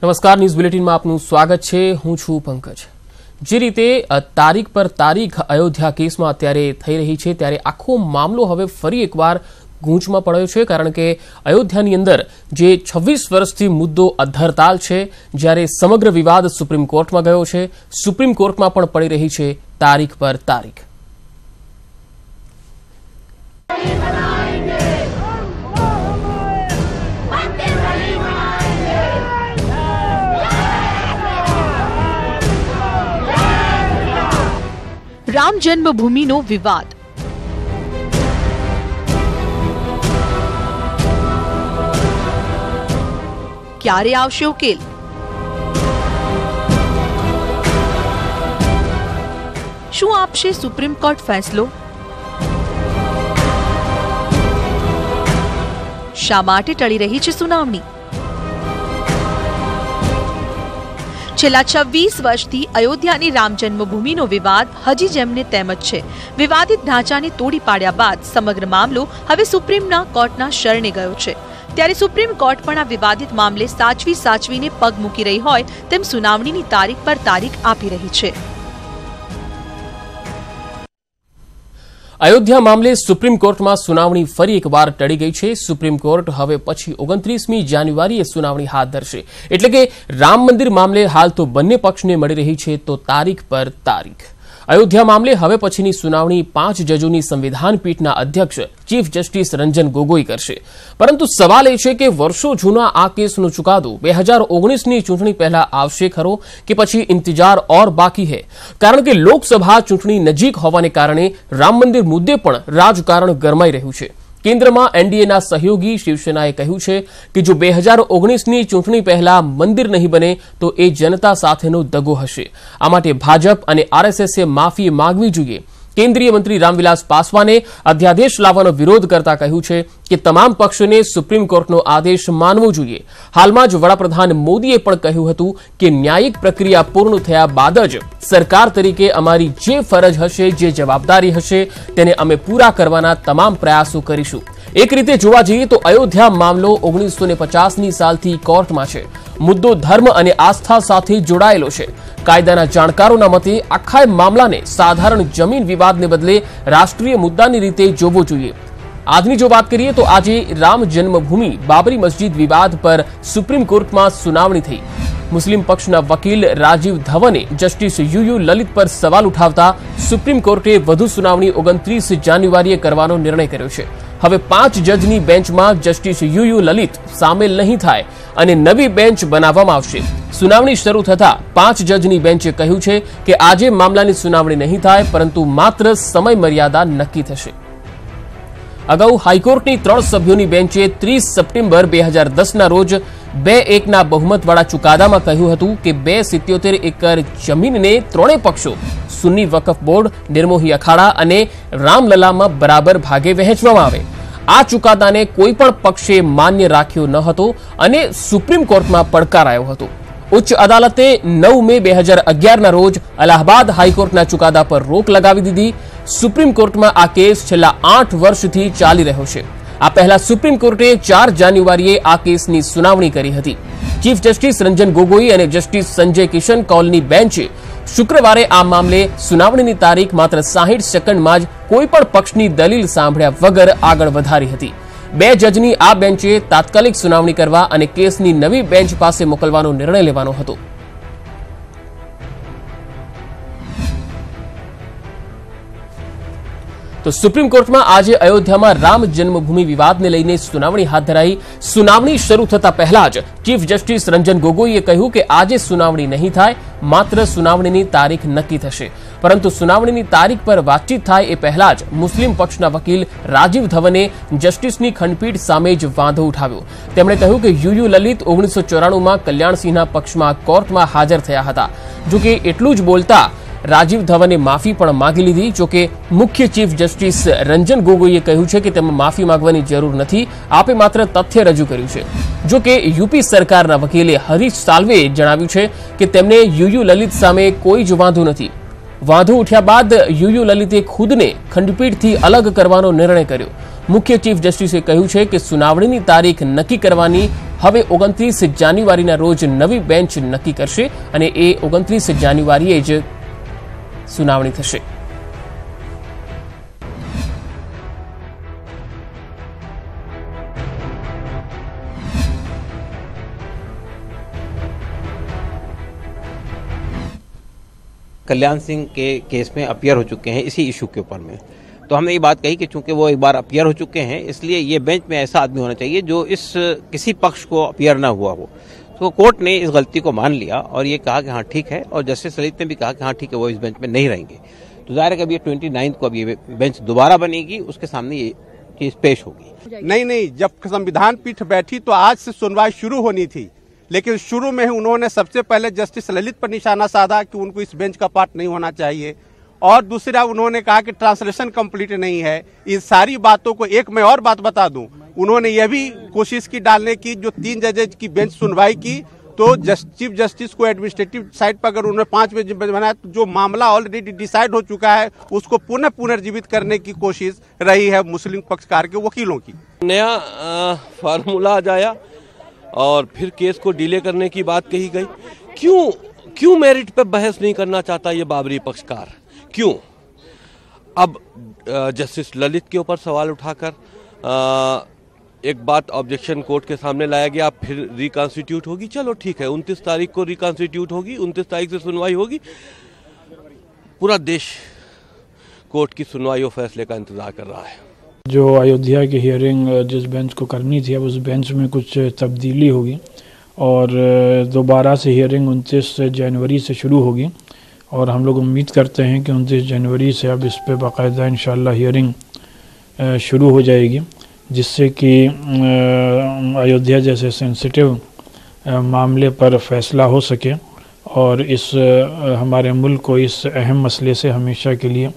નમસ્કાર, ન્યૂઝ બુલેટિનમાં આપનું સ્વાગત છે। હું છું પંકજ। જે રીતે તારીખ પર તારીખ અયોધ્યા કેસમાં અત્યારે થઈ રહી છે, ત્યારે આખો મામલો હવે ફરી એકવાર ગૂંચમાં પડ્યો છે, કારણ કે અયોધ્યાની અંદર જે 26 વર્ષથી મુદ્દો અધરતાલ છે, જ્યારે સમગ્ર વિવાદ સુપ્રીમ કોર્ટમાં ગયો છે, સુપ્રીમ કોર્ટમાં પણ પડી રહી છે તારીખ પર તારીખ। राम जन्मभूमिનો વિવાદ। ક્યારે આવશે ઉકેલ? શું આપશે સુપ્રીમ કોર્ટ ફેસલો? શા માટે ટળી રહી છે સુનાવણી? છેલ્લા 26 વર્ષથી અયોધ્યાની રામ જન્મભૂમિનો વિવાદ હજી જેમને તેમ જ છે। વિવાદિત ઢાંચાને તોડી પાડ્યા બાદ સમગ્ર મામલો હવે સુપ્રીમના કોર્ટના શરણે ગયો છે। ત્યારે સુપ્રીમ કોર્ટ પણ આ વિવાદિત મામલે સાચવીને પગ મૂકી રહી હોય તેમ સુનાવણીની તારીખ પર તારીખ આપી રહી છે। અયોધ્યા મામલે સુપ્રીમ કોર્ટમાં સુનાવણી ફરી એકવાર ટળી ગઈ છે। સુપ્રીમ કોર્ટ હવે પછી 29મી જાન્યુઆરીએ સુનાવણી હાથ ધરશે, એટલે કે રામ મંદિર મામલે હાલ તો બંને પક્ષને મળી રહી છે તો તારીખ પર તારીખ। અયોધ્યા મામલે હવે પછીની સુનાવણી 5 જજોની સંવિધાન પીઠના અધ્યક્ષ ચીફ જસ્ટિસ રંજન ગોગોઈ કરશે, પરંતુ સવાલ એ છે કે વર્ષો જૂના આ કેસનો ચુકાદો 2019ની ચૂંટણી પહેલા આવશે ખરો કે પછી ઇંતજાર ઓર બાકી હૈ? કારણ કે લોકસભા ચૂંટણી નજીક હોવાને કારણે રામ મંદિર મુદ્દે પણ રાજકારણ ગરમાઈ રહ્યું છે। કેન્દ્રમાં એનડીએના સહયોગી શિવસેનાએ કહ્યું છે કે જો 2019ની ચૂંટણી પહેલા મંદિર નહીં બને તો એ જનતા સાથેનો દગો હશે। આ માટે ભાજપ અને આરએસએસે માફી માંગવી જોઈએ। કેન્દ્રીય મંત્રી રામવિલાસ પાસવાને અધ્યાદેશ લાવવાનો વિરોધ કરતા કહ્યું છે કે તમામ પક્ષોને સુપ્રીમ કોર્ટનો આદેશ માનવો જોઈએ। હાલમાં જ વડાપ્રધાન મોદીએ પણ કહ્યું હતું કે ન્યાયિક પ્રક્રિયા પૂર્ણ થયા બાદ જ સરકાર તરીકે અમારી જે ફરજ હશે, જે જવાબદારી હશે, તેને અમે પૂરા કરવાના તમામ પ્રયાસો કરીશું। એક રીતે જોવા જઈએ તો અયોધ્યા મામલો 1950ની સાલથી કોર્ટમાં છે। મુદ્દો ધર્મ અને આસ્થા સાથે જોડાયેલો છે। કાયદાના જાણકારોના મતે આખા મામલાને સાધારણ જમીન વિવાદને બદલે રાષ્ટ્રીય મુદ્દાની રીતે જોવો જોઈએ। આજની જો વાત કરીએ તો આજે રામ જન્મભૂમિ બાબરી મસ્જિદ વિવાદ પર સુપ્રીમ કોર્ટમાં સુનાવણી થઈ। મુસ્લિમ પક્ષના વકીલ રાજીવ ધવને જસ્ટિસ યુયુ લલિત પર સવાલ ઉઠાવતા સુપ્રીમ કોર્ટે વધુ સુનાવણી 29 જાન્યુઆરીએ કરવાનો નિર્ણય કર્યો છે। હવે 5 જજની બેન્ચમાં જસ્ટિસ યુયુ લલિત સામેલ નહીં થાય અને નવી બેન્ચ બનાવવામાં આવશે। સુનાવણી શરૂ થતા 5 જજની બેન્ચે કહ્યું છે કે આજે મામલાની સુનાવણી નહીં થાય, પરંતુ માત્ર સમય મર્યાદા નક્કી થશે। અગાઉ હાઈકોર્ટની 3 સભ્યોની બેન્ચે 30 સપ્ટેમ્બર 2010ના રોજ 2-1ના બહુમતવાળા ચુકાદામાં કહ્યું હતું કે 277 એકર જમીનને ત્રણેય પક્ષો સુન્ની વકફ બોર્ડ, નિર્મોહી અખાડા અને રામલલામાં બરાબર ભાગે વહેંચવામાં આવે। આ ચુકાદાને કોઈ પણ પક્ષે માન્ય રાખ્યો ન હતો અને સુપ્રીમ કોર્ટમાં પડકારાયો હતો। ઉચ્ચ અદાલતે 9 મે 2011ના રોજ અલ્હાબાદ હાઈકોર્ટના ચુકાદા પર રોક લગાવી દીધી। સુપ્રીમ કોર્ટમાં આ કેસ છેલ્લા 8 વર્ષથી ચાલી રહ્યો છે। આ પહેલા સુપ્રીમ કોર્ટે 4 જાન્યુઆરીએ આ કેસની સુનાવણી કરી હતી। ચીફ જસ્ટિસ રંજન ગોગોઈ અને જસ્ટિસ સંજય કિશન કૌલની બેન્ચે શુક્રવારે આ મામલે સુનાવણીની તારીખ માત્ર 60 સેકન્ડમાં જ કોઈ પણ પક્ષની દલીલ સાંભળ્યા વગર આગળ વધારી હતી। 2 જજની આ બેન્ચે તાત્કાલિક સુનાવણી કરવા અને કેસની નવી બેન્ચ પાસે મોકલવાનો નિર્ણય લેવાનો હતો। તો સુપ્રીમ કોર્ટમાં આજે અયોધ્યામાં રામ જન્મભૂમિ વિવાદને લઈને સુનાવણી હાથ ધરાઈ। સુનાવણી શરૂ થતા પહેલા જ ચીફ જસ્ટિસ રંજન ગોગોઈએ કહ્યું કે આજે સુનાવણી નહીં થાય, માત્ર સુનાવણીની તારીખ નક્કી થશે। પરંતુ સુનાવણીની તારીખ પર વાતચીત થાય એ પહેલા જ મુસ્લિમ પક્ષના વકીલ રાજીવ ધવને જસ્ટિસની ખંડપીઠ સામે જ વાંધો ઉઠાવ્યો। તેમણે કહ્યું કે યુયુ લલિત 1994માં કલ્યાણસિંહના પક્ષમાં કોર્ટમાં હાજર થયા હતા। જોકે એટલું જ બોલતા રાજીવ ધવને માફી પણ માંગી લીધી। જોકે મુખ્ય ચીફ જસ્ટિસ રંજન ગોગોઈએ કહ્યું છે કે તેમાં માફી માંગવાની જરૂર નથી, આપે માત્ર તથ્ય રજૂ કર્યું છે। જોકે યુપી સરકારના વકીલે હરીશ સાલ્વેએ જણાવ્યું છે કે તેમને યુયુ લલિત સામે કોઈ જ વાંધો નથી। વાંધો ઉઠ્યા બાદ યુયુ લલિતે ખુદને ખંડપીઠથી અલગ કરવાનો નિર્ણય કર્યો। મુખ્ય ચીફ જસ્ટિસે કહ્યું છે કે સુનાવણીની તારીખ નક્કી કરવાની હવે 29 જાન્યુઆરીના રોજ નવી બેન્ચ નક્કી કરશે અને એ 29 જાન્યુઆરીએ જ સુનાવણી થશે. कल्याण सिंह के केस में अपियर हो चुके हैं इसी इशू के ऊपर में, तो हमने ये बात कही कि चूंकि वो एक बार अपियर हो चुके हैं इसलिए ये बेंच में ऐसा आदमी होना चाहिए जो इस किसी पक्ष को अपियर ना हुआ हो. तो कोर्ट ने इस गलती को मान लिया और ये कहा कि हाँ ठीक है, और जस्टिस ललित ने भी कहा कि हाँ ठीक है वो इस बेंच में नहीं रहेंगे. तो जाहिर है कि अभी 29 को अब ये बेंच दोबारा बनेगी, उसके सामने ये चीज पेश होगी. नहीं, जब संविधान पीठ बैठी तो आज से सुनवाई शुरू होनी थी, लेकिन शुरू में ही उन्होंने सबसे पहले जस्टिस ललित पर निशाना साधा कि उनको इस बेंच का पार्ट नहीं होना चाहिए, और दूसरा उन्होंने कहा कि ट्रांसलेशन कंप्लीट नहीं है. इन सारी बातों को एक मैं और बात बता दूं, उन्होंने यह भी कोशिश की डालने की, जो 3 जजेज की बेंच सुनवाई की तो चीफ जस्टिस को एडमिनिस्ट्रेटिव साइड पर अगर उन्होंने 5 जज बनाया तो जो मामला ऑलरेडी डिसाइड हो चुका है उसको पुनर्जीवित करने की कोशिश रही है मुस्लिम पक्षकार के वकीलों की. नया फार्मूला आ जाया और फिर केस को डिले करने की बात कही गई. क्यों मेरिट पे बहस नहीं करना चाहता ये बाबरी पक्षकार? क्यों? अब जस्टिस ललित के ऊपर सवाल उठाकर एक बात ऑब्जेक्शन कोर्ट के सामने लाया गया, फिर रिकॉन्स्टिट्यूट होगी. चलो ठीक है, 29 तारीख को रिकॉन्स्टिट्यूट होगी, 29 तारीख से सुनवाई होगी. पूरा देश कोर्ट की सुनवाई और फैसले का इंतजार कर रहा है. जो अयोध्या की हियरिंग जिस बेंच को करनी थी, अब उस बेंच में कुछ तब्दीली होगी और दोबारा से हियरिंग 29 जनवरी से शुरू होगी, और हम लोग उम्मीद करते हैं कि 29 जनवरी से अब इस पे बाकायदा इंशाअल्लाह हियरिंग शुरू हो जाएगी, जिससे कि अयोध्या जैसे सेंसिटिव मामले पर फैसला हो सके और इस हमारे मुल्क को इस अहम मसले से हमेशा के लिए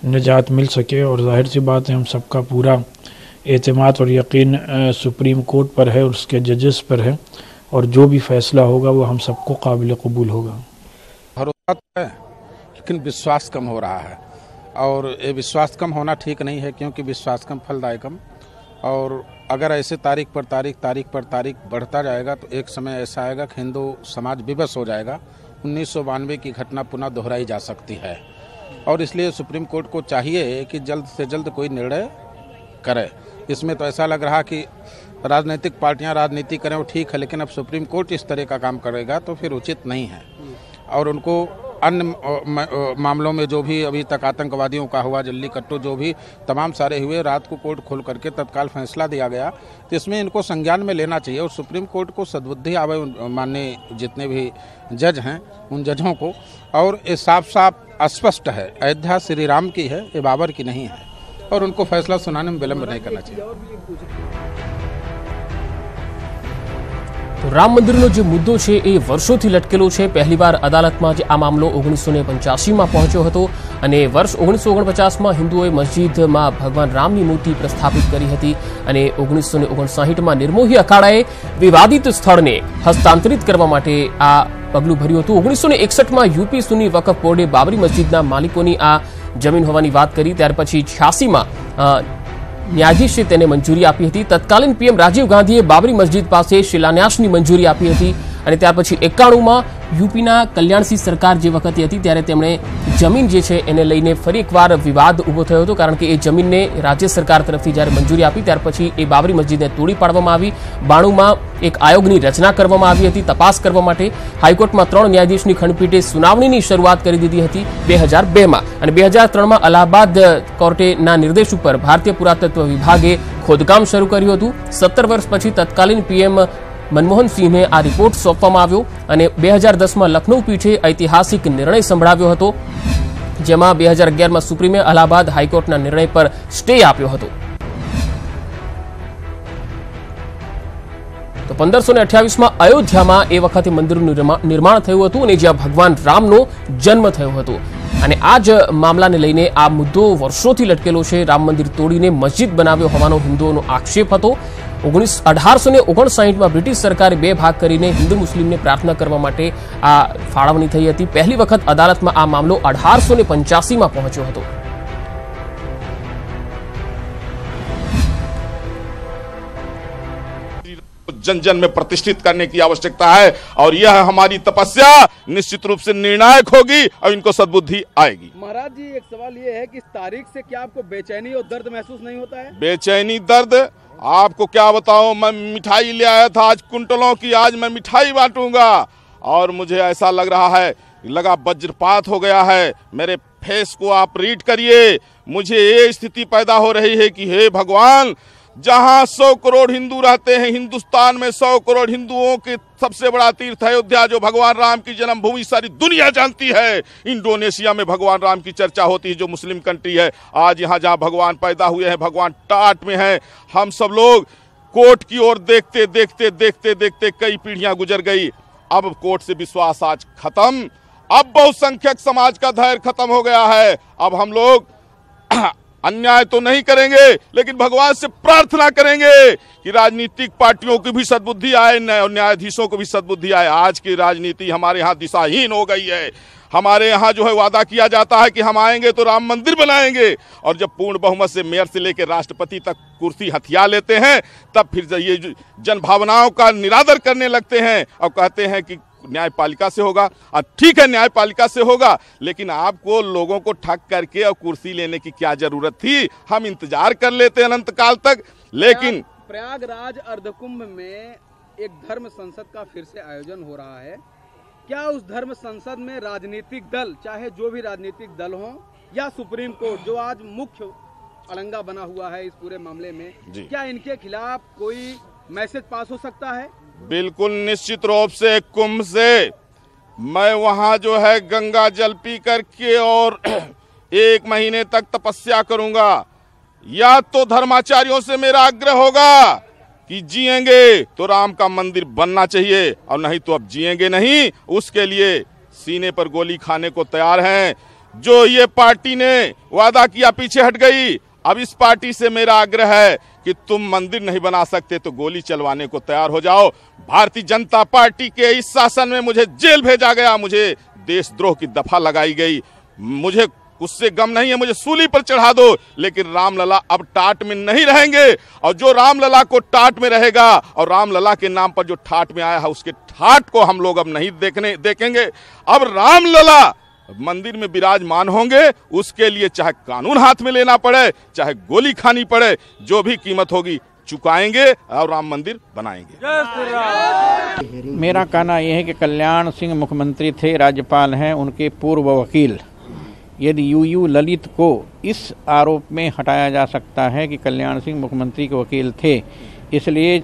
निजात मिल सके. और जाहिर सी बात है, हम सबका पूरा एतमाद और यकीन सुप्रीम कोर्ट पर है और उसके जजेस पर है, और जो भी फैसला होगा वो हम सबको काबिल कबूल होगा. भरोसा है लेकिन विश्वास कम हो रहा है, और ये विश्वास कम होना ठीक नहीं है, क्योंकि विश्वास कम फलदायक कम. और अगर ऐसे तारीख पर तारीख बढ़ता जाएगा तो एक समय ऐसा आएगा कि हिंदू समाज विवश हो जाएगा. 1992 की घटना पुनः दोहराई जा सकती है, और इसलिए सुप्रीम कोर्ट को चाहिए कि जल्द से जल्द कोई निर्णय करे. इसमें तो ऐसा लग रहा कि राजनीतिक पार्टियां राजनीति करें वो ठीक है, लेकिन अब सुप्रीम कोर्ट इस तरह का काम करेगा तो फिर उचित नहीं है. और उनको अन्य मामलों में जो भी अभी तक आतंकवादियों का हुआ, जल्ली कट्टू जो भी तमाम सारे हुए, रात को कोर्ट खोल करके तत्काल फैसला दिया गया, तो इसमें इनको संज्ञान में लेना चाहिए. और सुप्रीम कोर्ट को सद्बुद्धि आवे माननीय जितने भी जज हैं उन जजों को. और ये साफ स्पष्ट है, अयोध्या श्री राम की है, ये बाबर की नहीं है, और उनको फैसला सुनाने में विलंब नहीं करना चाहिए. તો રામ મંદિરનો જે મુદ્દો છે એ વર્ષોથી લટકેલો છે. પહેલીવાર અદાલતમાં જે આ મામલો 1985માં પહોંચ્યો હતો અને વર્ષ 1949માં હિન્દુઓએ મસ્જિદમાં ભગવાન રામની મૂર્તિ પ્રસ્થાપિત કરી હતી અને 1959માં નિર્મોહી અખાડાએ વિવાદિત સ્થળને હસ્તાંતરિત કરવા માટે આ પગલું ભર્યું હતું. 1961માં યુપી સુન્ની વકફ બોર્ડે બાબરી મસ્જિદના માલિકોની આ જમીન હોવાની વાત કરી. ત્યાર પછી 86માં ન્યાયાધીશે તેને મંજૂરી આપી હતી. તત્કાલીન પીએમ રાજીવ ગાંધીએ બાબરી મસ્જિદ પાસે શિલાન્યાસની મંજૂરી આપી હતી અને ત્યાર પછી 91માં યુપીના કલ્યાણસિંહ સરકાર જે વખતે હતી ત્યારે તેમણે જમીન જે છે એને લઈને ફરી એકવાર વિવાદ ઊભો થયો હતો, કારણ કે એ જમીનને રાજ્ય સરકાર તરફથી જ્યારે મંજૂરી આપી ત્યાર પછી એ બાબરી મસ્જિદને તોડી પાડવામાં આવી. 92માં એક આયોગની રચના કરવામાં આવી હતી તપાસ કરવા માટે. હાઈકોર્ટમાં 3 ન્યાયાધીશની ખંડપીઠે સુનાવણીની શરૂઆત કરી દીધી હતી 2002માં, અને 2003માં અલ્હાબાદ કોર્ટેના નિર્દેશ ઉપર ભારતીય પુરાતત્વ વિભાગે ખોદકામ શરૂ કર્યું હતું. 17 વર્ષ પછી તત્કાલીન પીએમ મનમોહન સિંહને આ રિપોર્ટ સોંપવામાં આવ્યો અને 2010માં લખનૌ પીઠે ઐતિહાસિક નિર્ણય સંભળાવ્યો હતો, જેમાં 2011માં સુપ્રીમે અલ્હાબાદ હાઈકોર્ટના નિર્ણય પર સ્ટે આપ્યો હતો. તો 1528માં અયોધ્યામાં એ વખતે મંદિરનું નિર્માણ થયું હતું અને જ્યાં ભગવાન રામનો જન્મ થયો હતો. અને આ જ મામલાને લઈને આ મુદ્દો વર્ષોથી લટકેલો છે. રામ મંદિર તોડીને મસ્જિદ બનાવ્યો હોવાનો હિન્દુઓનો આક્ષેપ હતો. 1859માં બ્રિટિશ સરકારે 2 ભાગ કરીને હિન્દુ મુસ્લિમને પ્રાર્થના કરવા માટે આ ફાળવણી થઈ હતી. પહેલી વખત અદાલતમાં આ મામલો 1885માં પહોંચ્યો હતો. जन जन में प्रतिष्ठित करने की आवश्यकता है और यह हमारी तपस्या निश्चित रूप से निर्णायक होगी और इनको सद्बुद्धि आएगी। महाराज जी, एक सवाल ये है कि इस तारीख से क्या आपको बेचैनी और दर्द महसूस नहीं होता है? बेचैनी दर्द आपको क्या बताऊं, मैं मिठाई ले आया था आज कुंटलों की, आज मैं मिठाई बांटूंगा और मुझे ऐसा लग रहा है लगा वज्रपात हो गया है। मेरे फेस को आप रीड करिए, मुझे ये स्थिति पैदा हो रही है कि हे भगवान, जहां 100 करोड़ हिंदू रहते हैं, हिंदुस्तान में 100 करोड़ हिंदुओं के सबसे बड़ा तीर्थ अयोध्या, जो भगवान राम की जन्मभूमि सारी दुनिया जानती है। इंडोनेशिया में भगवान राम की चर्चा होती है, जो मुस्लिम कंट्री है। आज यहाँ जहाँ भगवान पैदा हुए हैं, भगवान टाट में हैं। हम सब लोग कोर्ट की ओर देखते देखते देखते देखते कई पीढ़ियां गुजर गई। अब कोर्ट से विश्वास आज खत्म, अब बहुसंख्यक समाज का धैर्य खत्म हो गया है। अब हम लोग अन्याय तो नहीं करेंगे, लेकिन भगवान से प्रार्थना करेंगे कि राजनीतिक पार्टियों की भी सद्बुद्धि आए, न्यायाधीशों को भी सद्बुद्धि आए। आज की राजनीति हमारे यहाँ दिशाहीन हो गई है। हमारे यहाँ जो है वादा किया जाता है कि हम आएंगे तो राम मंदिर बनाएंगे, और जब पूर्ण बहुमत से मेयर से लेकर राष्ट्रपति तक कुर्सी हथिया लेते हैं, तब फिर ये जन भावनाओं का निरादर करने लगते हैं और कहते हैं कि न्यायपालिका से होगा। ठीक है, न्यायपालिका से होगा, लेकिन आपको लोगों को ठग करके और कुर्सी लेने की क्या जरूरत थी? हम इंतजार कर लेते अनंत काल तक। लेकिन प्रयागराज अर्धकुंभ में एक धर्म संसद का फिर से आयोजन हो रहा है। क्या उस धर्म संसद में राजनीतिक दल, चाहे जो भी राजनीतिक दल हो, या सुप्रीम कोर्ट जो आज मुख्य अलंगा बना हुआ है इस पूरे मामले में, क्या इनके खिलाफ कोई मैसेज पास हो सकता है? बिल्कुल निश्चित रूप से कुंभ से मैं वहां जो है गंगा जल पी करके और 1 महीने तक तपस्या करूंगा। या तो धर्माचार्यों से मेरा आग्रह होगा कि जिएंगे तो राम का मंदिर बनना चाहिए, और नहीं तो अब जिएंगे नहीं, उसके लिए सीने पर गोली खाने को तैयार हैं। जो ये पार्टी ने वादा किया पीछे हट गई। अब इस पार्टी से मेरा आग्रह है कि तुम मंदिर नहीं बना सकते तो गोली चलवाने को तैयार हो जाओ। भारतीय जनता पार्टी के इस शासन में मुझे जेल भेजा गया, मुझे देशद्रोह की दफा लगाई गई। मुझे उससे गम नहीं है, मुझे सूली पर चढ़ा दो, लेकिन रामलला अब टाट में नहीं रहेंगे। और जो रामलला को टाट में रहेगा और रामलला के नाम पर जो ठाट में आया है, उसके ठाट को हम लोग अब नहीं देखेंगे। अब रामलला मंदिर में विराजमान होंगे, उसके लिए चाहे कानून हाथ में लेना पड़े, चाहे गोली खानी पड़े, जो भी कीमत होगी चुकाएंगे और राम मंदिर बनाएंगे। मेरा कहना यह है कि कल्याण सिंह मुख्यमंत्री थे, राज्यपाल हैं, उनके पूर्व वकील, यदि यूयू ललित को इस आरोप में हटाया जा सकता है कि कल्याण सिंह मुख्यमंत्री के वकील थे, इसलिए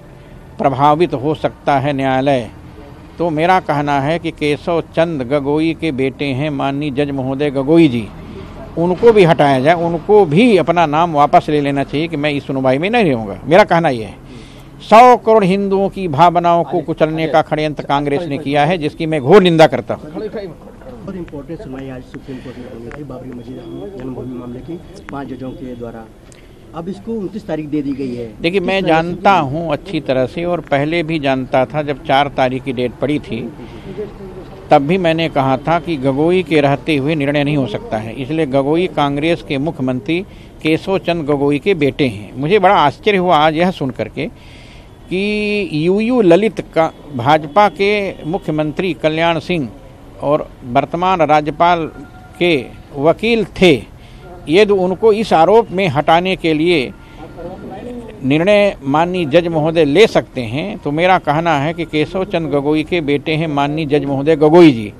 प्रभावित हो सकता है न्यायालय, तो मेरा कहना है कि केशव चंद गगोई के बेटे हैं माननीय जज महोदय गगोई जी, उनको भी हटाया जाए, उनको भी अपना नाम वापस ले लेना चाहिए कि मैं इस सुनवाई में नहीं रहूँगा। मेरा कहना यह है 100 करोड़ हिंदुओं की भावनाओं को कुचलने का षड्यंत्र कांग्रेस ने किया है, जिसकी मैं घोर निंदा करता हूँ। बहुत इम्पोर्टेंट सुनवाई आज सुप्रीम कोर्ट में होनी थी बाबरी मस्जिद जन्मभूमि मामले की 5 जजों के द्वारा। अब इसको 29 तारीख दे दी गई है। देखिए, मैं जानता हूँ अच्छी तरह से, और पहले भी जानता था, जब 4 तारीख की डेट पड़ी थी तब भी मैंने कहा था कि गगोई के रहते हुए निर्णय नहीं हो सकता है। इसलिए गगोई कांग्रेस के मुख्यमंत्री केशव चंद गगोई के बेटे हैं। मुझे बड़ा आश्चर्य हुआ आज यह सुन करके कि यूयू ललित का भाजपा के मुख्यमंत्री कल्याण सिंह और वर्तमान राज्यपाल के वकील थे, यदि उनको इस आरोप में हटाने के लिए निर्णय माननीय जज महोदय ले सकते हैं, तो मेरा कहना है कि केशव चंद गगोई के बेटे हैं माननीय जज महोदय गगोई जी,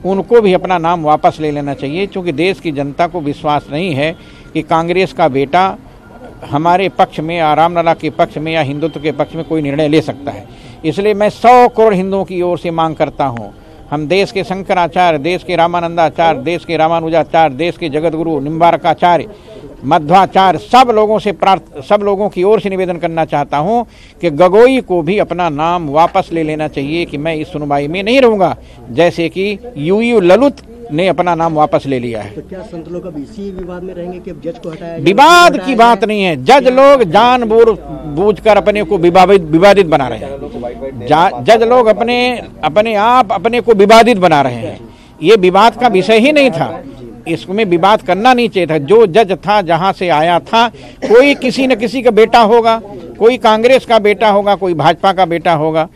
उनको भी अपना नाम वापस ले लेना चाहिए, क्योंकि देश की जनता को विश्वास नहीं है कि कांग्रेस का बेटा हमारे पक्ष में या रामलला के पक्ष में या हिंदुत्व के पक्ष में कोई निर्णय ले सकता है। इसलिए मैं 100 करोड़ हिंदुओं की ओर से मांग करता हूँ, हम देश के शंकराचार्य, देश के रामानंदाचार्य, देश के रामानुजाचार्य, देश के जगतगुरु निम्बारकाचार्य, मध्वाचार्य, सब लोगों की ओर से निवेदन करना चाहता हूं कि गगोई को भी अपना नाम वापस ले लेना चाहिए कि मैं इस सुनवाई में नहीं रहूंगा, जैसे कि यूयू ललित ने अपना नाम वापस ले लिया है। तो क्या संत लोग अब इसी विवाद में रहेंगे कि जज को हटाया? विवाद की बात नहीं है, जज लोग जानबूझकर अपने को विवादित बना रहे हैं। जज लोग अपने आप अपने को विवादित बना रहे हैं। ये विवाद का विषय ही नहीं था। इसमें विवाद करना नहीं चाहिए था। जो जज था जहां से आया था, कोई किसी न किसी का बेटा होगा, कोई कांग्रेस का बेटा होगा, कोई भाजपा का बेटा होगा,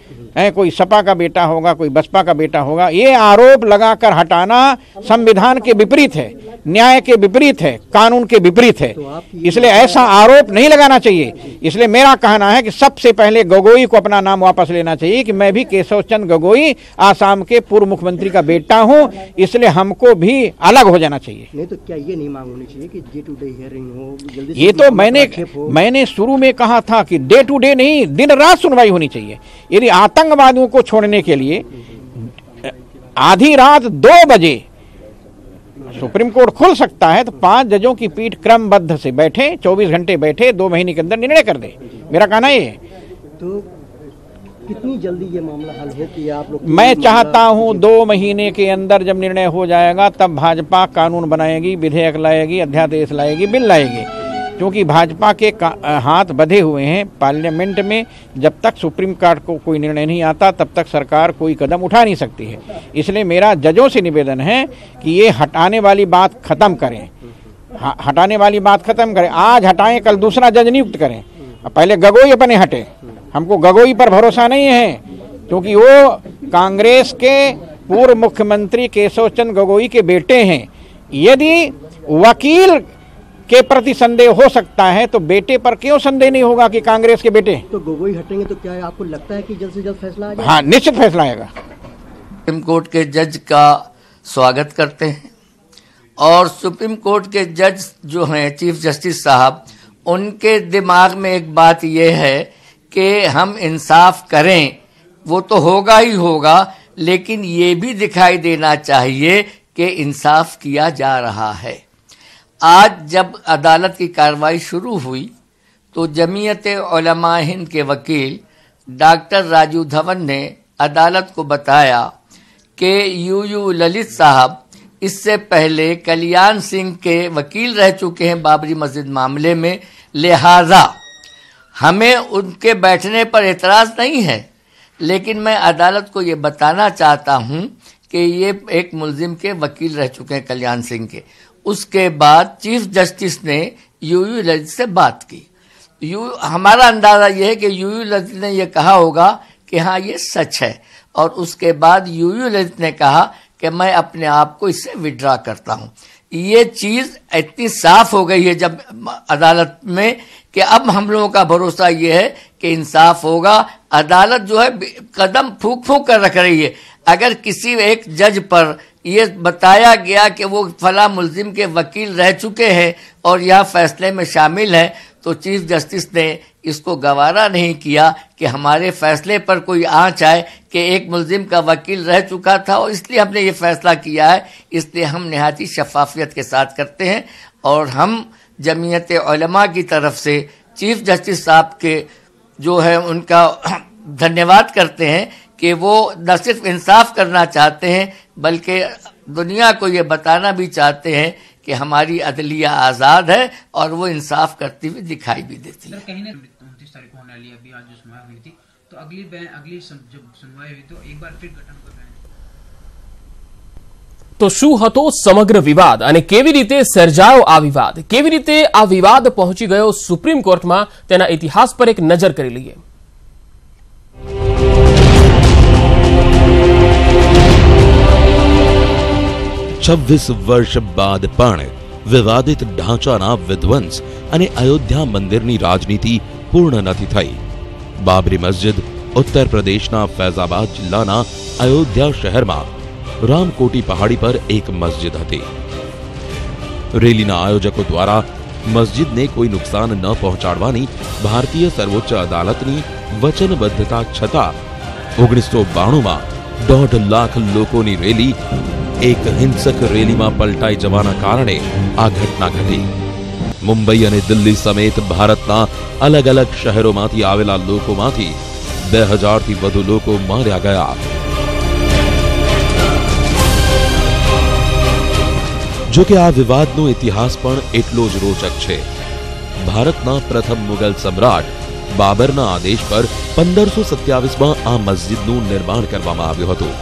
कोई सपा का बेटा होगा, कोई बसपा का बेटा होगा। ये आरोप लगाकर हटाना संविधान के विपरीत है, न्याय के विपरीत है, कानून के विपरीत है। इसलिए ऐसा आरोप नहीं लगाना चाहिए। इसलिए मेरा कहना है कि सबसे पहले गगोई को अपना नाम वापस लेना चाहिए कि मैं भी केशव चंद्र गगोई आसाम के पूर्व मुख्यमंत्री का बेटा हूं, इसलिए हमको भी अलग हो जाना चाहिए। नहीं तो क्या ये नहीं मांग होनी चाहिए कि डे टू डे हियरिंग हो? जल्दी ये तो मैंने शुरू में कहा था कि डे टू डे नहीं, दिन रात सुनवाई होनी चाहिए। यदि आतंकवादियों को छोड़ने के लिए आधी रात 2 बजे सुप्रीम कोर्ट खुल सकता है तो 5 जजों की पीठ क्रमबद्ध से बैठे, 24 घंटे बैठे, 2 महीने के अंदर निर्णय कर दे। मेरा कहना ये है। तो कितनी जल्दी ये मामला हल हो कि आप लोग? मैं चाहता हूं 2 महीने के अंदर जब निर्णय हो जाएगा तब भाजपा कानून बनाएगी, विधेयक लाएगी, अध्यादेश लाएगी, बिल लाएगी। क्योंकि भाजपा के हाथ बंधे हुए हैं पार्लियामेंट में। जब तक सुप्रीम कोर्ट को कोई निर्णय नहीं आता तब तक सरकार कोई कदम उठा नहीं सकती है। इसलिए मेरा जजों से निवेदन है कि ये हटाने वाली बात खत्म करें, हटाने वाली बात खत्म करें। आज हटाएं, कल दूसरा जज नियुक्त करें। पहले गगोई अपने हटे। हमको गगोई पर भरोसा नहीं है क्योंकि वो कांग्रेस के पूर्व मुख्यमंत्री केशव चंद्र गगोई के बेटे हैं। यदि वकील के प्रति संदेह हो सकता है तो बेटे पर क्यों संदेह नहीं होगा कि कांग्रेस के बेटे? तो गगोई हटेंगे तो क्या आपको लगता है कि जल्द से जल्द फैसला आ जाएगा? हाँ, निश्चित फैसला आएगा। सुप्रीम कोर्ट के जज का स्वागत करते हैं और सुप्रीम कोर्ट के जज जो हैं चीफ जस्टिस साहब, उनके दिमाग में एक बात यह है कि हम इंसाफ करें, वो तो होगा ही होगा, लेकिन ये भी दिखाई देना चाहिए कि इंसाफ किया जा रहा है। आज जब अदालत की कार्रवाई शुरू हुई तो जमीयत उलमा हिंद के वकील डॉक्टर राजू धवन ने अदालत को बताया कि यूयू ललित साहब इससे पहले कल्याण सिंह के वकील रह चुके हैं बाबरी मस्जिद मामले में, लिहाजा हमें उनके बैठने पर एतराज़ नहीं है, लेकिन मैं अदालत को ये बताना चाहता हूँ कि ये एक मुलजिम के वकील रह चुके हैं कल्याण सिंह के। उसके बाद चीफ जस्टिस ने यूयू ललित से बात की। हमारा अंदाजा यह है कि यूयू ललित ने यह कहा होगा कि हाँ ये सच है, और उसके बाद यूयू ललित ने कहा कि मैं अपने आप को इससे विड्रॉ करता हूँ। ये चीज़ इतनी साफ हो गई है जब अदालत में कि अब हम लोगों का भरोसा ये है कि इंसाफ होगा। अदालत जो है कदम फूंक फूंक कर रख रही है। अगर किसी एक जज पर ये बताया गया कि वो फला मुल्जिम के वकील रह चुके हैं और यह फैसले में शामिल है, तो चीफ जस्टिस ने इसको गवारा नहीं किया कि हमारे फैसले पर कोई आंच आए कि एक मुल्जिम का वकील रह चुका था और इसलिए हमने ये फैसला किया है। इसलिए हम निहायत ही शफाफियत के साथ करते हैं और हम जमीयत उलमा की तरफ से चीफ जस्टिस साहब के जो है उनका धन्यवाद करते हैं कि वो न सिर्फ इंसाफ करना चाहते हैं बल्कि दुनिया को ये बताना भी चाहते हैं कि हमारी अदलिया आज़ाद है और वो इंसाफ करती हुई दिखाई भी देती है। कहीं ना 29 तारीख को होने वाली अभी आज जो सुनवाई हुई थी, तो अगली जब सुनवाई हुई तो एक बार फिर गठन कर रहे हैं। તો શું હતો સમગ્ર વિવાદ અને કેવી રીતે સર્જાયો આ વિવાદ, કેવી રીતે આ વિવાદ પહોંચી ગયો સુપ્રીમ કોર્ટમાં, તેના ઇતિહાસ પર એક નજર કરી લઈએ। 26 વર્ષ બાદ પણ વિવાદિત ઢાંચાના વિધ્વંસ અને અયોધ્યા મંદિરની રાજનીતિ પૂર્ણ નથી થઈ। બાબરી મસ્જિદ ઉત્તર પ્રદેશના ફૈઝાબાદ જિલ્લાના અયોધ્યા શહેરમાં રામકોટી પહાડી પર એક મસ્જિદ હતી। રેલીના આયોજકો દ્વારા મસ્જિદને કોઈ નુકસાન ન પહોંચાડવાની ભારતીય સર્વોચ્ચ અદાલતની વચનબદ્ધતા છતાં 1992માં 1.5 લાખ લોકોની રેલી એક હિંસક રેલીમાં પલટાઈ જવાના કારણે આ ઘટના ઘટી। મુંબઈ અને દિલ્હી સમેત ભારતના અલગ અલગ શહેરોમાંથી આવેલા લોકોમાંથી 2000 થી વધુ લોકો માર્યા ગયા। જો કે આ વિવાદનો ઇતિહાસ પણ એટલો જ રોચક છે। ભારતના પ્રથમ મુગલ સમ્રાટ બાબરના આદેશ પર 1527માં આ મસ્જિદનું નિર્માણ કરવામાં આવ્યું હતું।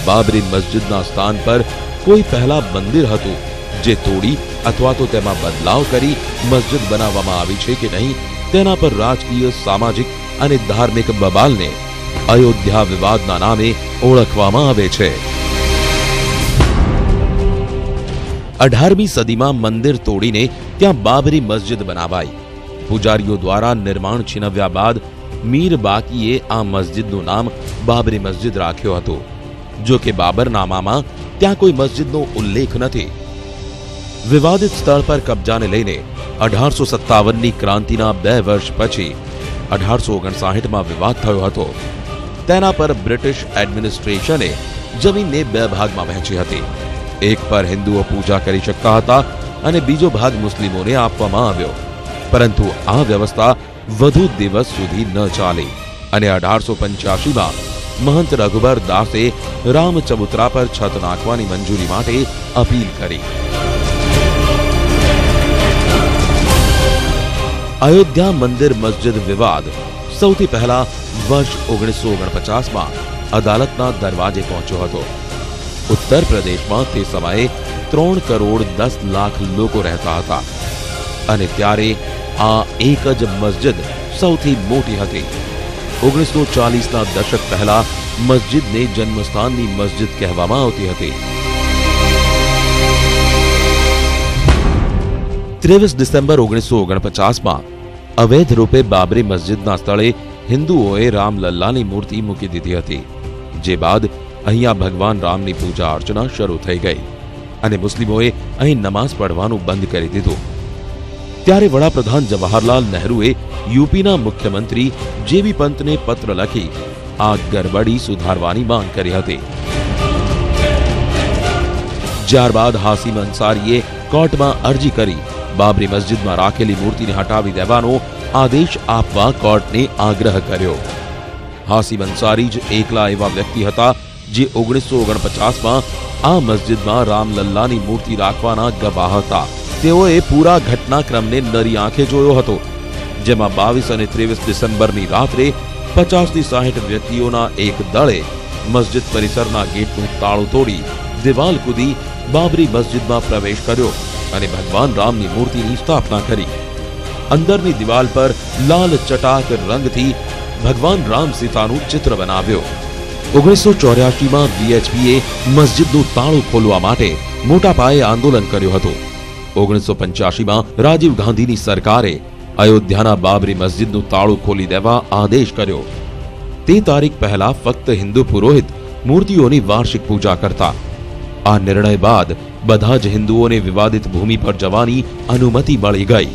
બાબરી મસ્જિદના સ્થાન પર કોઈ પહેલા મંદિર હતું જે તોડી અથવા તો તેમાં બદલાવ કરી મસ્જિદ બનાવવામાં આવી છે કે નહીં તેના પર રાજકીય, સામાજિક અને ધાર્મિક બબાલને અયોધ્યા વિવાદના નામે ઓળખવામાં આવે છે. 18મી સદીમાં મંદિર તોડીને ત્યાં બાબરી મસ્જિદ બનાવાઈ. પૂજારીઓ દ્વારા નિર્માણ છીનવ્યા બાદ મીર બાકીએ આ મસ્જિદનું નામ બાબરી મસ્જિદ રાખ્યો હતો. જો કે બાબરનામામાં ત્યાં કોઈ મસ્જિદનો ઉલ્લેખ નથી. વિવાદિત સ્થળ પર કબજાને લઈને 1857ની ક્રાંતિના 2 વર્ષ પછી 1859માં વિવાદ થયો હતો. તેના પર બ્રિટિશ એડમિનિસ્ટ્રેશને જમીનને 2 ભાગમાં વહેંચી હતી. એક પર હિન્દુઓ પૂજા કરી શકતા હતા અને બીજો ભાગ મુસ્લિમોને આપવામાં આવ્યો. પરંતુ આ વ્યવસ્થા વધુ દિવસ સુધી ન ચાલી અને 1885માં મહંત રઘુબર દાસે રામ ચબુતરા પર છત નાખવાની મંજૂરી માટે અપીલ કરી. અયોધ્યા મંદિર મસ્જિદ વિવાદ સૌથી પહેલા વર્ષ 1949માં અદાલતના દરવાજે પહોંચ્યો હતો. ઉત્તર પ્રદેશમાં તે સમયે 3 કરોડ 10 લાખ લોકો રહેતા હતા અને ત્યારે આ એક જ મસ્જિદ સૌથી મોટી હતી. 1940ના દશક પહેલા મસ્જિદને જન્મસ્થાનની મસ્જિદ કહેવામાં આવતી હતી. 23 ડિસેમ્બર 1949માં અવૈધ રૂપે બાબરી મસ્જિદના સ્થળે હિન્દુઓએ રામલલ્લાની મૂર્તિ મૂકી દીધી હતી. જે બાદ અહીંયા ભગવાન રામની પૂજા અર્ચના શરૂ થઈ ગઈ અને મુસ્લિમોએ અહીં નમાઝ પઢવાનું બંધ કરી દીધું. ત્યારે વડાપ્રધાન જવાહરલાલ નહેરુએ યુપીના મુખ્યમંત્રી જેબી પંતને પત્ર લખી આ ગરબડી સુધારવાની માંગ કરી હતી. ત્યારબાદ હાસિમ અંસારીએ કોર્ટમાં અરજી કરી બાબરી મસ્જિદમાં રાખેલી મૂર્તિને હટાવી દેવાનો આદેશ આપવા કોર્ટને આગ્રહ કર્યો. હાસિમ અંસારી જ એકલા એવા વ્યક્તિ હતા જે 1949માં આ મસ્જિદમાં રામલલ્લાની મૂર્તિ રાખવાના ગવાહ હતા. તેઓએ પૂરા ઘટનાક્રમને નરી આંખે જોયો હતો, જેમાં 22 અને 23 ડિસેમ્બરની રાત્રે 50 થી 60 વ્યક્તિઓના એક દળે મસ્જિદ પરિસરના ગેટનું તાળું તોડી દિવાલ કૂદી બાબરી મસ્જિદમાં પ્રવેશ કર્યો અને ભગવાન રામની મૂર્તિની સ્થાપના કરી. અંદરની દિવાલ પર લાલ ચટાક રંગથી ભગવાન રામ સીતાનું ચિત્ર બનાવ્યો. 1984માં વીએચપીએ મસ્જિદનું તાળું ખોલવા માટે મોટા પાયે આંદોલન કર્યું હતું. 1985માં રાજીવ ગાંધીની સરકારે અયોધ્યાના બાબરી મસ્જિદનું તાળું ખોલી દેવા આદેશ કર્યો. તે તારીખ પહેલા ફક્ત હિન્દુ પુરોહિત મૂર્તિઓની વાર્ષિક પૂજા કરતા. આ નિર્ણય બાદ બધા જ હિન્દુઓને વિવાદિત ભૂમિ પર જવાની અનુમતિ મળી ગઈ.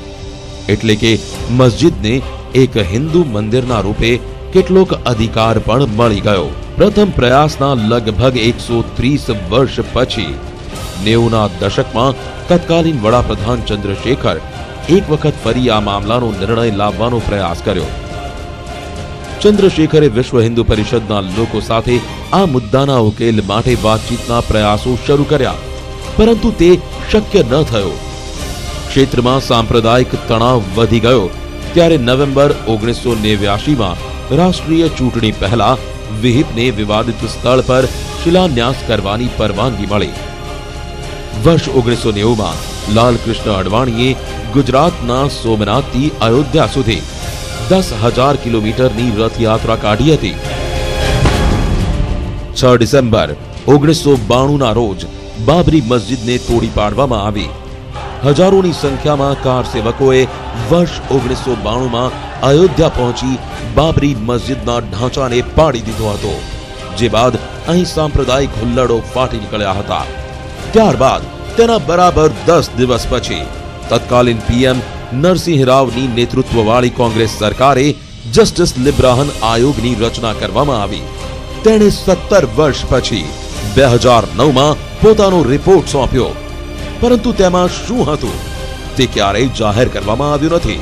એટલે કે મસ્જિદને એક હિન્દુ મંદિરના રૂપે કેટલોક અધિકાર પણ મળી ગયો. પ્રથમ પ્રયાસના લગભગ 130 વર્ષ પછી 90ના દશકમાં તત્કાલીન વડાપ્રધાન ચંદ્રશેખર એક વખત ફરી આ મામલાનો નિર્ણય લાવવાનો પ્રયાસ કર્યો. ચંદ્રશેખરે વિશ્વ હિન્દુ પરિષદના લોકો સાથે આ મુદ્દાના ઉકેલ માટે વાતચીતના પ્રયાસો શરૂ કર્યા, પરંતુ તે શક્ય ન થયો. ક્ષેત્રમાં સાંપ્રદાયિક તણાવ વધી ગયો ત્યારે નવેમ્બર 1989માં રાષ્ટ્રીય ચૂંટણી પહેલા વિહિપને વિવાદિત સ્થળ પર શિલાન્યાસ કરવાની પરવાનગી મળી. વર્ષ 1990માં લાલકૃષ્ણ અડવાણીએ ગુજરાતના સોમનાથથી અયોધ્યા સુધી 10,000 કિલોમીટરની રથયાત્રા કાઢી હતી. 6 ડિસેમ્બર 1992ના રોજ બાબરી મસ્જિદને તોડી પાડવામાં આવી. હજારોની સંખ્યામાં કાર સેવકોએ વર્ષ 1992માં અયોધ્યા પહોંચી બાબરી મસ્જિદના ઢાંચાને પાડી દીધો હતો. જે બાદ અહીં સાંપ્રદાયિક હુલ્લડો ફાટી નીકળ્યા હતા. ત્યારબાદ તેના બરાબર 10 દિવસ પછી તત્કાલીન પીએમ નરસિંહ રાવની નેતૃત્વવાળી કોંગ્રેસ સરકારે જસ્ટિસ લિબ્રાહન આયોગની રચના કરવામાં આવી. તેણે 17 વર્ષ પછી 2009માં પોતાનો રિપોર્ટ સોંપ્યો, પરંતુ તેમાં શું હતું તે ક્યારેય જાહેર કરવામાં આવ્યું નથી.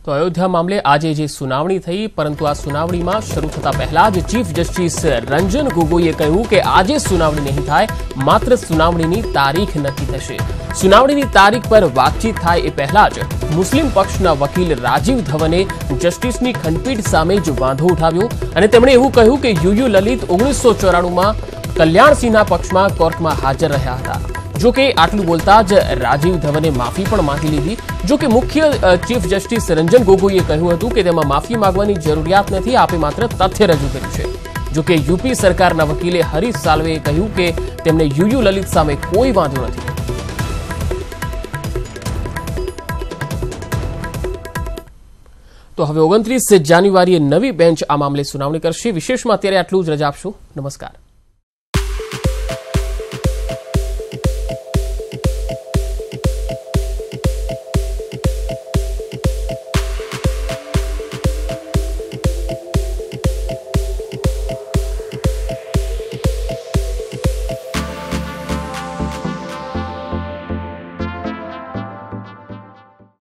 તો તો અયોધ્યા મામલે આજે જે સુનાવણી થઈ, પરંતુ આ સુનાવણીમાં શરૂ થતા પહેલા જ ચીફ જસ્ટિસ રંજન ગોગોઈએ કહ્યું કે આજે સુનાવણી નહીં થાય, માત્ર સુનાવણીની તારીખ નક્કી થશે. સુનાવણીની તારીખ પર વાતચીત થાય એ પહેલા જ મુસ્લિમ પક્ષના વકીલ રાજીવ ધવને જસ્ટિસની ખંડપીઠ સામે જ વાંધો ઉઠાવ્યો અને તેમણે એવું કહ્યું કે યુયુ લલિત 1994માં કલ્યાણસિંહના પક્ષમાં કોર્ટમાં હાજર રહ્યા હતા. જો કે આટલું બોલતા જ રાજીવ ધવને માફી પણ માંગી લીધી. જો કે મુખ્ય ચીફ જસ્ટિસ રંજન ગોગોઈએ કહ્યું હતું કે તેમાં માફી માંગવાની જરૂરિયાત નથી, આપે માત્ર તથ્ય રજૂ કર્યું છે. જો કે યુપી સરકારના વકીલે હરીશ સાલ્વેએ કહ્યું કે તેમને યુયુ લલિત સામે કોઈ વાંધો નથી. તો હવે 29 જાન્યુઆરીએ નવી બેન્ચ આ મામલે સુનાવણી કરશે. વિશેષમાં અત્યારે આટલું જ. રજા આપશો. નમસ્કાર.